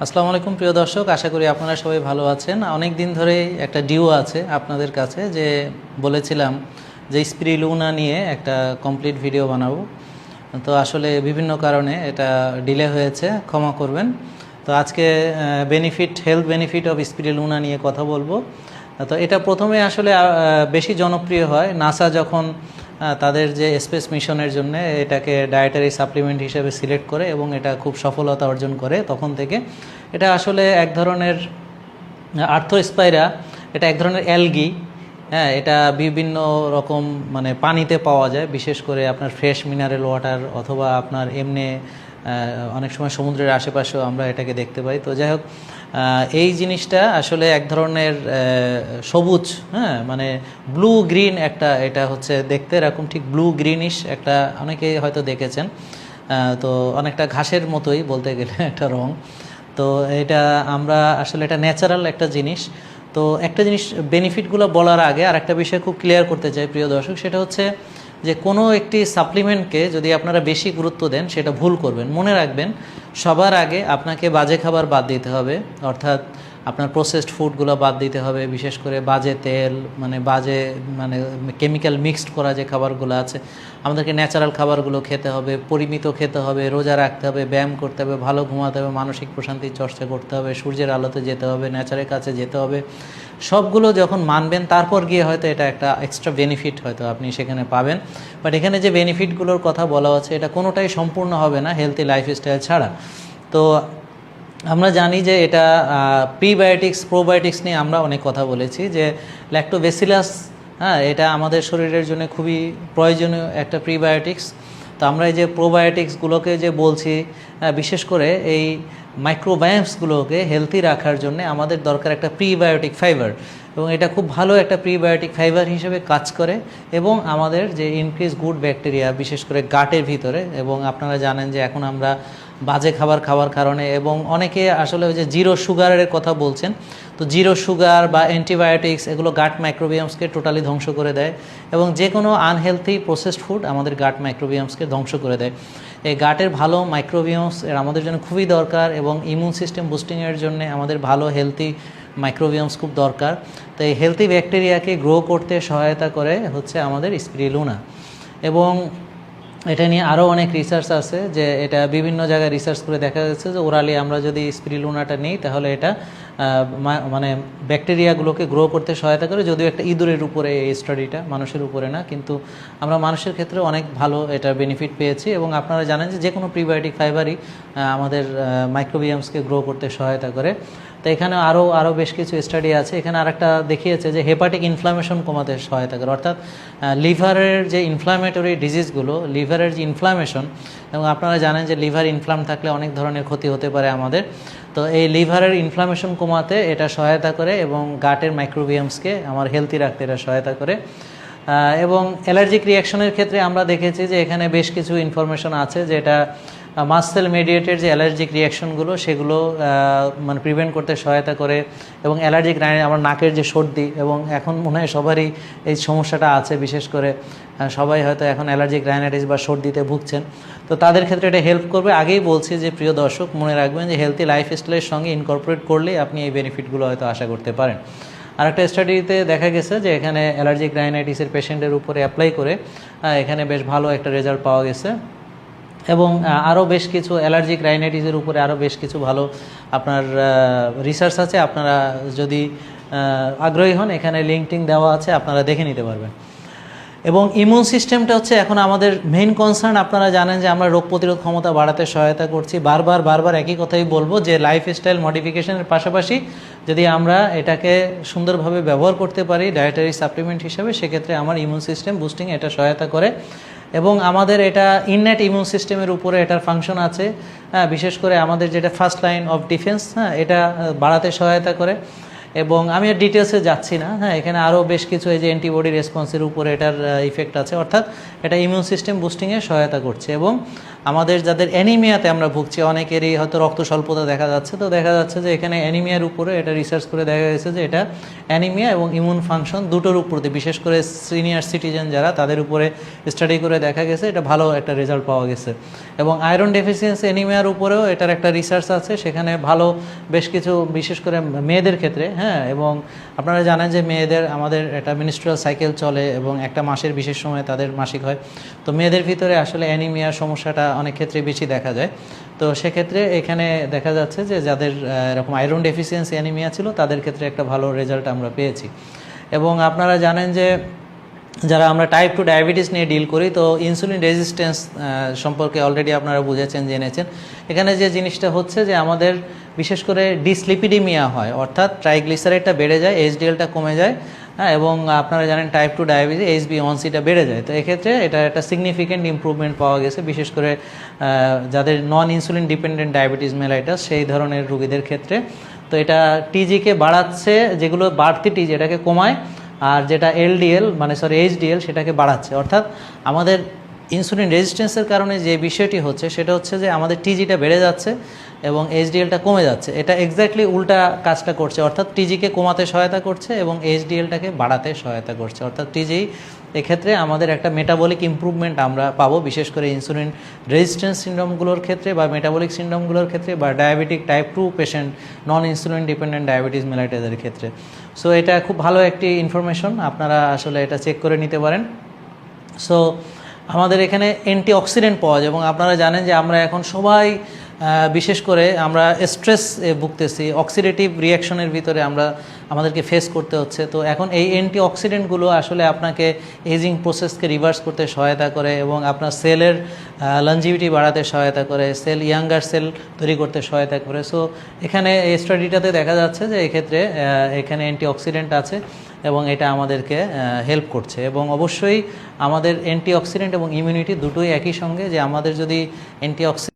আসসালামু আলাইকুম প্রিয় দর্শক, আশা করি আপনারা সবাই ভালো আছেন। অনেক দিন ধরেই একটা ডিউ আছে আপনাদের কাছে যে বলেছিলাম যে স্পিরিলুনা নিয়ে একটা কমপ্লিট ভিডিও বানাবো। তো আসলে বিভিন্ন কারণে এটা ডিলে হয়েছে, ক্ষমা করবেন। তো আজকে হেলথ বেনিফিট অফ স্পিরিলুনা নিয়ে কথা বলবো। তো এটা প্রথমে আসলে বেশি জনপ্রিয় হয় নাসা যখন তাদের যে স্পেস মিশনের জন্য এটাকে ডায়েটারি সাপ্লিমেন্ট হিসেবে সিলেক্ট করে এবং এটা খুব সফলতা অর্জন করে, তখন থেকে এটা আসলে এক ধরনের আর্থোস্পাইরা, এটা এক ধরনের অ্যালগি। হ্যাঁ, এটা বিভিন্ন রকম মানে পানিতে পাওয়া যায়, বিশেষ করে আপনার ফ্রেশ মিনারেল ওয়াটার অথবা আপনার এমনি অনেক সময় সমুদ্রের আশেপাশেও আমরা এটাকে দেখতে পাই। তো যাই হোক, এই জিনিসটা আসলে এক ধরনের সবুজ, হ্যাঁ মানে ব্লু গ্রিন একটা, এটা হচ্ছে দেখতে এরকম ঠিক ব্লু গ্রিনিশ একটা, অনেকেই হয়তো দেখেছেন। তো অনেকটা ঘাসের মতোই বলতে গেলে একটা রং। তো এটা আমরা আসলে এটা ন্যাচারাল একটা জিনিস। তো একটা জিনিস বেনিফিটগুলো বলার আগে আর একটা বিষয় খুব ক্লিয়ার করতে চাই প্রিয় দর্শক, সেটা হচ্ছে যে কোনো একটি সাপ্লিমেন্টকে যদি আপনারা বেশি গুরুত্ব দেন সেটা ভুল করবেন। মনে রাখবেন, সবার আগে আপনাকে বাজে খাবার বাদ দিতে হবে, অর্থাৎ আপনার প্রসেসড ফুডগুলো বাদ দিতে হবে, বিশেষ করে বাজে তেল, মানে কেমিক্যাল মিক্সড করা যে খাবারগুলো আছে। আমাদেরকে ন্যাচারাল খাবারগুলো খেতে হবে, পরিমিত খেতে হবে, রোজা রাখতে হবে, ব্যায়াম করতে হবে, ভালো ঘুমাতে হবে, মানসিক প্রশান্তির চর্চা করতে হবে, সূর্যের আলোতে যেতে হবে, নেচারের কাছে যেতে হবে। সবগুলো যখন মানবেন তারপর গিয়ে হয়তো এটা একটা এক্সট্রা বেনিফিট হয়তো আপনি সেখানে পাবেন। বাট এখানে যে বেনিফিটগুলোর কথা বলা হচ্ছে এটা কোনোটাই সম্পূর্ণ হবে না হেলথি লাইফস্টাইল ছাড়া। তো আমরা জানি যে এটা প্রিবায়োটিক্স প্রোবায়োটিক্স নিয়ে আমরা অনেক কথা বলেছি, যে ল্যাক্টোব্যাসিলাস, হ্যাঁ, এটা আমাদের শরীরের জন্য খুবই প্রয়োজনীয় একটা প্রিবায়োটিক্স। তো আমরা এই যে প্রোবায়োটিক্সগুলোকে যে বলছি, বিশেষ করে এই মাইক্রোবায়োমসগুলোকে হেলদি রাখার জন্য আমাদের দরকার একটা প্রিবায়োটিক ফাইবার, এবং এটা খুব ভালো একটা প্রিবায়োটিক ফাইবার হিসেবে কাজ করে এবং আমাদের যে ইনক্রিজ গুড ব্যাকটেরিয়া বিশেষ করে গাটের ভিতরে। এবং আপনারা জানেন যে এখন আমরা বাজে খাবার খাওয়ার কারণে, এবং অনেকে আসলে ওই যে জিরো সুগারের কথা বলছেন, তো জিরো সুগার বা অ্যান্টিবায়োটিক্স এগুলো গাট মাইক্রোবিয়ামসকে টোটালি ধ্বংস করে দেয়, এবং যে কোনো আনহেলথি প্রসেসড ফুড আমাদের গাট মাইক্রোবিয়ামসকে ধ্বংস করে দেয়। এই গাটের ভালো মাইক্রোবিয়ামস এর আমাদের জন্য খুবই দরকার, এবং ইমিউন সিস্টেম বুস্টিংয়ের জন্য আমাদের ভালো হেলথি মাইক্রোবিয়ামস খুব দরকার। তো এই হেলথি ব্যাকটেরিয়াকে গ্রো করতে সহায়তা করে হচ্ছে আমাদের স্পিরিলুনা। এবং এটা নিয়ে আরও অনেক রিসার্চ আছে, যে এটা বিভিন্ন জায়গায় রিসার্চ করে দেখা যাচ্ছে যে ওরালি আমরা যদি স্পিরিলুনাটা নিই তাহলে এটা মানে ব্যাকটেরিয়াগুলোকে গ্রো করতে সহায়তা করে। যদিও একটা ইঁদুরের উপরে এই স্টাডিটা, মানুষের উপরে না, কিন্তু আমরা মানুষের ক্ষেত্রে অনেক ভালো এটার বেনিফিট পেয়েছি। এবং আপনারা জানেন যে কোনো প্রিবায়োটিক ফাইবারই আমাদের মাইক্রোবিয়ামসকে গ্রো করতে সহায়তা করে। তো এখানে আরও বেশ কিছু স্টাডি আছে। এখানে আরেকটা দেখিয়েছে যে হেপাটিক ইনফ্লামেশন কমাতে সহায়তা করে, অর্থাৎ লিভারের যে ইনফ্লামেটরি ডিজিজগুলো, লিভারের যে ইনফ্লামেশন, এবং আপনারা জানেন যে লিভার ইনফ্লাম থাকলে অনেক ধরনের ক্ষতি হতে পারে আমাদের। তো এই লিভারের ইনফ্লামেশন কমাতে এটা সহায়তা করে, এবং গাটের মাইক্রোবিয়ামসকে আমার হেলদি রাখতে এটা সহায়তা করে। এবং অ্যালার্জিক রিয়াকশনের ক্ষেত্রে আমরা দেখেছি যে এখানে বেশ কিছু ইনফরমেশন আছে, যে এটা মাসেল মেডিয়েটেড যে অ্যালার্জিক রিয়াকশনগুলো সেগুলো মানে প্রিভেন্ট করতে সহায়তা করে। এবং অ্যালার্জিক আমার নাকের যে সর্দি, এবং এখন মনে হয় সবারই এই সমস্যাটা আছে, বিশেষ করে সবাই হয়তো এখন অ্যালার্জিক রাইনাইটিস বা সর্দিতে ভুগছেন। তো তাদের ক্ষেত্রে এটা হেল্প করবে। আগেই বলছি যে প্রিয় দর্শক, মনে রাখবেন যে হেলথি লাইফস্টাইলের সঙ্গে ইনকর্পোরেট করলেই আপনি এই বেনিফিটগুলো হয়তো আশা করতে পারেন। আর একটা স্টাডিতে দেখা গেছে যে এখানে অ্যালার্জিক রাইনাইটিসের পেশেন্টের উপরে অ্যাপ্লাই করে এখানে বেশ ভালো একটা রেজাল্ট পাওয়া গেছে। এবং আরও বেশ কিছু অ্যালার্জিক রাইনাইটিসের উপরে আরও বেশ কিছু ভালো আপনার রিসার্চ আছে। আপনারা যদি আগ্রহী হন, এখানে লিঙ্কটিং দেওয়া আছে, আপনারা দেখে নিতে পারবেন। এবং ইমিউন সিস্টেমটা হচ্ছে এখন আমাদের মেইন কনসার্ন। আপনারা জানেন যে আমরা রোগ প্রতিরোধ ক্ষমতা বাড়াতে সহায়তা করছি। বারবার একই কথাই বলবো, যে লাইফস্টাইল মডিফিকেশনের পাশাপাশি যদি আমরা এটাকে সুন্দরভাবে ব্যবহার করতে পারি ডায়েটারি সাপ্লিমেন্ট হিসেবে, সেক্ষেত্রে আমার ইমিউন সিস্টেম বুস্টিং এটা সহায়তা করে। এবং আমাদের এটা ইননেট ইমিউন সিস্টেমের উপরে এটার ফাংশন আছে, বিশেষ করে আমাদের যেটা ফার্স্ট লাইন অফ ডিফেন্স, এটা বাড়াতে সহায়তা করে। এবং আমি আর ডিটেলসে যাচ্ছি না। হ্যাঁ, এখানে আরও বেশ কিছু এই যে অ্যান্টিবডি রেসপন্সের উপরে এটার ইফেক্ট আছে, অর্থাৎ এটা ইমিউন সিস্টেম বুস্টিংয়ে সহায়তা করছে। এবং আমাদের যাদের অ্যানিমিয়াতে আমরা ভুগছি, অনেকেরই হয়তো রক্ত স্বল্পতা দেখা যাচ্ছে, তো দেখা যাচ্ছে যে এখানে অ্যানিমিয়ার উপরে এটা রিসার্চ করে দেখা গেছে যে এটা অ্যানিমিয়া এবং ইমিউন ফাংশন দুটোর উপরে, বিশেষ করে সিনিয়র সিটিজেন যারা, তাদের উপরে স্টাডি করে দেখা গেছে এটা ভালো একটা রেজাল্ট পাওয়া গেছে। এবং আয়রন ডেফিসিয়েন্সি অ্যানিমিয়ার উপরেও এটার একটা রিসার্চ আছে, সেখানে ভালো বেশ কিছু, বিশেষ করে মেয়েদের ক্ষেত্রে। হ্যাঁ, এবং আপনারা জানেন যে মেয়েদের আমাদের একটা মিনিস্ট্রুয়াল সাইকেল চলে এবং একটা মাসের বিশেষ সময় তাদের মাসিক হয়, তো মেয়েদের ভিতরে আসলে অ্যানিমিয়ার সমস্যাটা অনেক ক্ষেত্রে বেশি দেখা যায়। তো সেক্ষেত্রে এখানে দেখা যাচ্ছে যে যাদের এরকম আয়রন ডেফিসিয়েন্সি অ্যানিমিয়া ছিল তাদের ক্ষেত্রে একটা ভালো রেজাল্ট আমরা পেয়েছি। এবং আপনারা জানেন যে যারা আমরা টাইপ 2 ডায়াবেটিস নিয়ে ডিল করি, তো ইনসুলিন রেজিস্ট্যান্স সম্পর্কে অলরেডি আপনারা বুঝেছেন, জেনেছেন। এখানে যে জিনিসটা হচ্ছে যে আমাদের বিশেষ করে ডিসলিপিডিমিয়া হয়, অর্থাৎ ট্রাইগ্লিসারাইডটা বেড়ে যায়, এইচডিএলটা কমে যায়। হ্যাঁ, এবং আপনারা জানেন টাইপ 2 ডায়াবেটিস HbA1cটা বেড়ে যায়। তো এক্ষেত্রে এটা একটা সিগনিফিকেন্ট ইমপ্রুভমেন্ট পাওয়া গেছে, বিশেষ করে যাদের নন ইনসুলিন ডিপেন্ডেন্ট ডায়াবেটিস মেলাইটাস সেই ধরনের রোগীদের ক্ষেত্রে। তো এটা টিজিকে বাড়াচ্ছে, যেগুলো বাড়তি টিজি এটাকে কমায়, আর যেটা এলডিএল মানে এইচডিএল সেটাকে বাড়াচ্ছে। অর্থাৎ আমাদের ইনসুলিন রেজিস্ট্যান্সের কারণে যে বিষয়টি হচ্ছে সেটা হচ্ছে যে আমাদের টিজিটা বেড়ে যাচ্ছে এবং এইচডিএলটা কমে যাচ্ছে। এটা এক্স্যাক্টলি উল্টা কাজটা করছে, অর্থাৎ টিজিকে কমাতে সহায়তা করছে এবং এইচডিএলটাকে বাড়াতে সহায়তা করছে। অর্থাৎ টিজি এক্ষেত্রে আমাদের একটা মেটাবলিক ইমপ্রুভমেন্ট আমরা পাবো, বিশেষ করে ইনসুলিন রেজিস্ট্যান্স সিনড্রোমগুলোর ক্ষেত্রে বা মেটাবলিক সিনড্রোমগুলোর ক্ষেত্রে বা diabetic type 2 patient, non insulin dependent diabetes মেলাইটাসের ক্ষেত্রে। সো এটা খুব ভালো একটি ইনফরমেশন, আপনারা আসলে এটা চেক করে নিতে পারেন। সো আমাদের এখানে অ্যান্টিঅক্সিডেন্ট পাওয়া যায় এবং আপনারা জানেন যে আমরা এখন সবাই বিশেষ করে আমরা স্ট্রেস ভুগতেছি, অক্সিডেটিভ রিয়াকশনের ভিতরে আমাদেরকে ফেস করতে হচ্ছে। তো এখন এই অ্যান্টিঅক্সিডেন্টগুলো আসলে আপনাকে এজিং প্রসেসকে রিভার্স করতে সহায়তা করে এবং আপনার সেলের লঞ্জিভিটি বাড়াতে সহায়তা করে, ইয়াঙ্গার সেল তৈরি করতে সহায়তা করে। সো এখানে এই স্টাডিটাতে দেখা যাচ্ছে যে এক্ষেত্রে এখানে অ্যান্টিঅক্সিডেন্ট আছে এবং এটা আমাদেরকে হেল্প করছে। এবং অবশ্যই আমাদের অ্যান্টিঅক্সিডেন্ট এবং ইমিউনিটি দুটোই একই সঙ্গে, যে আমাদের যদি অ্যান্টিঅক্সিডেন্ট